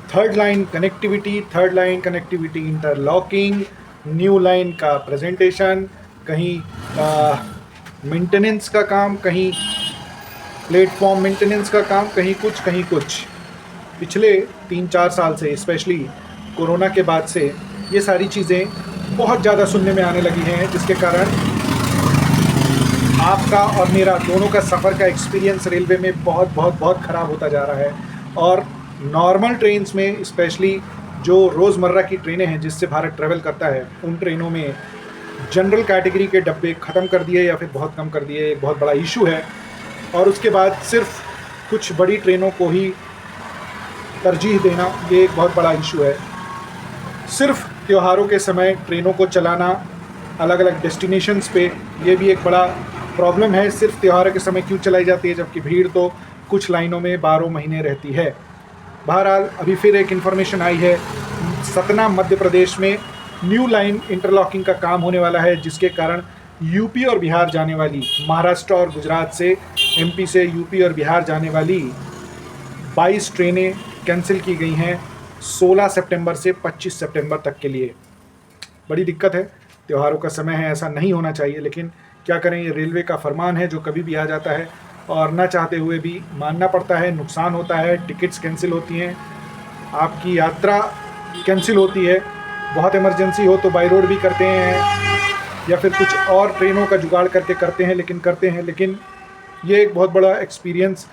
Third line connectivity interlocking, new line का presentation, कहीं maintenance का काम, कहीं प्लेटफॉर्म मेंटेनेंस का काम, कहीं कुछ। पिछले 3-4 साल से, स्पेशली कोरोना के बाद से, ये सारी चीज़ें बहुत ज़्यादा सुनने में आने लगी हैं, जिसके कारण आपका और मेरा दोनों का सफ़र का एक्सपीरियंस रेलवे में बहुत ख़राब होता जा रहा है। और नॉर्मल ट्रेन्स में, स्पेशली जो रोज़मर्रा की ट्रेनें हैं जिससे भारत ट्रैवल करता है, उन ट्रेनों में जनरल कैटेगरी के डब्बे ख़त्म कर दिए या फिर बहुत कम कर दिए, एक बहुत बड़ा इशू है। और उसके बाद सिर्फ कुछ बड़ी ट्रेनों को ही तरजीह देना, ये एक बहुत बड़ा इशू है। सिर्फ त्योहारों के समय ट्रेनों को चलाना अलग अलग डेस्टिनेशंस पे, ये भी एक बड़ा प्रॉब्लम है। सिर्फ त्योहारों के समय क्यों चलाई जाती है, जबकि भीड़ तो कुछ लाइनों में 12 महीने रहती है। बहरहाल अभी फिर एक इन्फॉर्मेशन आई है, सतना मध्य प्रदेश में न्यू लाइन इंटरलॉकिंग का काम होने वाला है, जिसके कारण यूपी और बिहार जाने वाली, महाराष्ट्र और गुजरात से एमपी से यूपी और बिहार जाने वाली 22 ट्रेनें कैंसिल की गई हैं 16 सितंबर से 25 सितंबर तक के लिए। बड़ी दिक्कत है, त्योहारों का समय है, ऐसा नहीं होना चाहिए, लेकिन क्या करें, ये रेलवे का फरमान है जो कभी भी आ जाता है और ना चाहते हुए भी मानना पड़ता है। नुकसान होता है, टिकट्स कैंसिल होती हैं, आपकी यात्रा कैंसिल होती है, बहुत इमरजेंसी हो तो बाई रोड भी करते हैं या फिर कुछ और ट्रेनों का जुगाड़ करके करते हैं, लेकिन ये एक बहुत बड़ा एक्सपीरियंस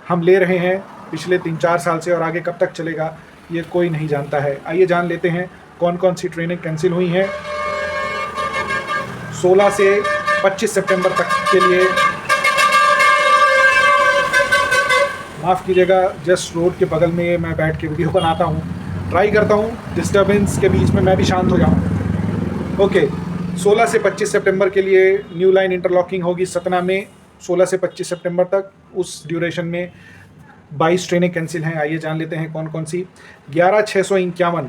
हम ले रहे हैं पिछले 3-4 साल से, और आगे कब तक चलेगा ये कोई नहीं जानता है। आइए जान लेते हैं कौन कौन सी ट्रेनें कैंसिल हुई हैं 16 से 25 सितंबर तक के लिए। माफ़ कीजिएगा, जस्ट रोड के बगल में मैं बैठ के वीडियो बनाता हूँ, ट्राई करता हूँ डिस्टर्बेंस के बीच में मैं भी शांत हो जाऊँ। ओके, 16 से 25 सितंबर के लिए न्यू लाइन इंटरलॉकिंग होगी सतना में 16 से 25 सितंबर तक। उस ड्यूरेशन में 22 ट्रेनें कैंसिल हैं। आइए जान लेते हैं कौन कौन सी। 11,651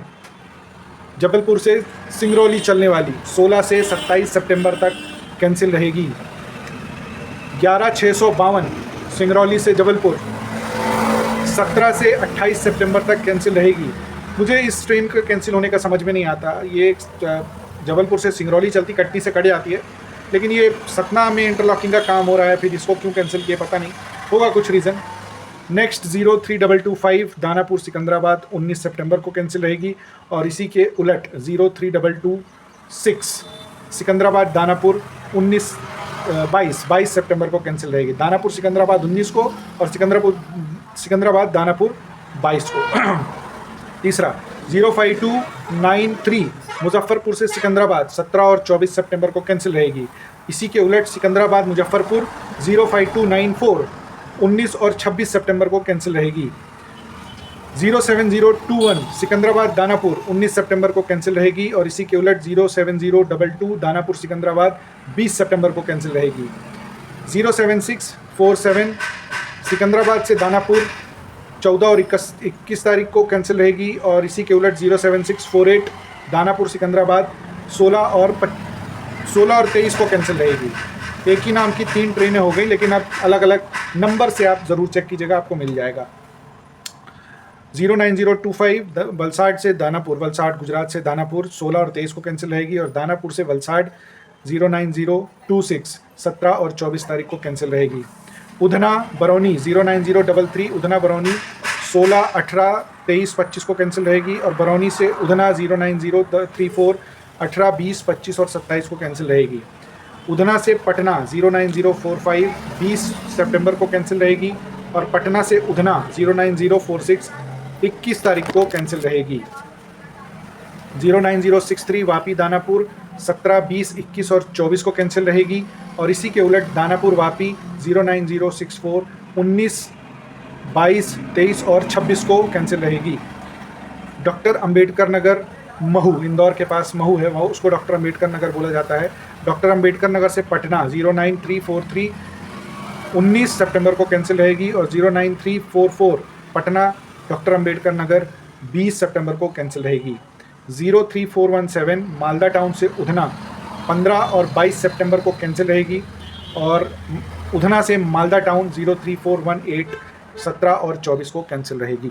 जबलपुर से सिंगरौली चलने वाली 16 से 27 सितंबर तक कैंसिल रहेगी। 11,652 सिंगरौली से जबलपुर 17 से 28 सितंबर तक कैंसिल रहेगी। मुझे इस ट्रेन का कैंसिल होने का समझ में नहीं आता। ये जबलपुर से सिंगरौली चलती, कटनी से कट जाती है, लेकिन ये सतना में इंटरलॉकिंग का काम हो रहा है, फिर इसको क्यों कैंसिल किया पता नहीं, होगा कुछ रीज़न। नेक्स्ट 03,225 दानापुर सिकंदराबाद 19 सितंबर को कैंसिल रहेगी, और इसी के उलट 03,226 सिकंदराबाद दानापुर 22 सितंबर को कैंसिल रहेगी। दानापुर सिकंदराबाद 19 को और सिकंदराबाद दानापुर 22 को। तीसरा 05293 मुजफ्फरपुर से सिकंदराबाद 17 और 24 सितंबर को कैंसिल रहेगी। इसी के उलट सिकंदराबाद मुजफ्फरपुर 05294 19 और 26 सितंबर को कैंसिल रहेगी। 07021 सिकंदराबाद दानापुर 19 सितंबर को कैंसिल रहेगी, और इसी के उलट 07022 दानापुर सिकंदराबाद 20 सितंबर को कैंसिल रहेगी। 07647 सिकंदराबाद से दानापुर 14 और 21 तारीख को कैंसिल रहेगी, और इसी के उलट 07648 दानापुर सिकंदराबाद 16 और 23 को कैंसिल रहेगी। एक ही नाम की 3 ट्रेनें हो गई, लेकिन अब अलग अलग नंबर से आप ज़रूर चेक कीजिएगा, आपको मिल जाएगा। 09025 वलसाड से दानापुर, वलसाड गुजरात से दानापुर 16 और 23 को कैंसिल रहेगी, और दानापुर से वलसाड 09026 17 और 24 तारीख को कैंसिल रहेगी। उधना बरौनी 09033 उधना बरौनी 16, 18, 23, 25 को कैंसिल रहेगी, और बरौनी से उधना 09034 18, 20, 25 और 27 को कैंसिल रहेगी। उधना से पटना 09045 20 सितंबर को कैंसिल रहेगी, और पटना से उधना 09046 21 तारीख को कैंसिल रहेगी। 09063 वापी दानापुर 17, 20, 21 और 24 को कैंसिल रहेगी, और इसी के उलट दानापुर वापी 09064 19, 22, 23 और 26 को कैंसिल रहेगी। डॉक्टर अंबेडकर नगर महू, इंदौर के पास महू है, वह उसको डॉक्टर अंबेडकर नगर बोला जाता है। डॉक्टर अंबेडकर नगर से पटना 09343 19 सितंबर को कैंसिल रहेगी, और 09344 पटना डॉक्टर अंबेडकर नगर 20 सितंबर को कैंसिल रहेगी। 03417 मालदा टाउन से उधना 15 और 22 सितंबर को कैंसिल रहेगी, और उधना से मालदा टाउन 03418 17 और 24 को कैंसिल रहेगी।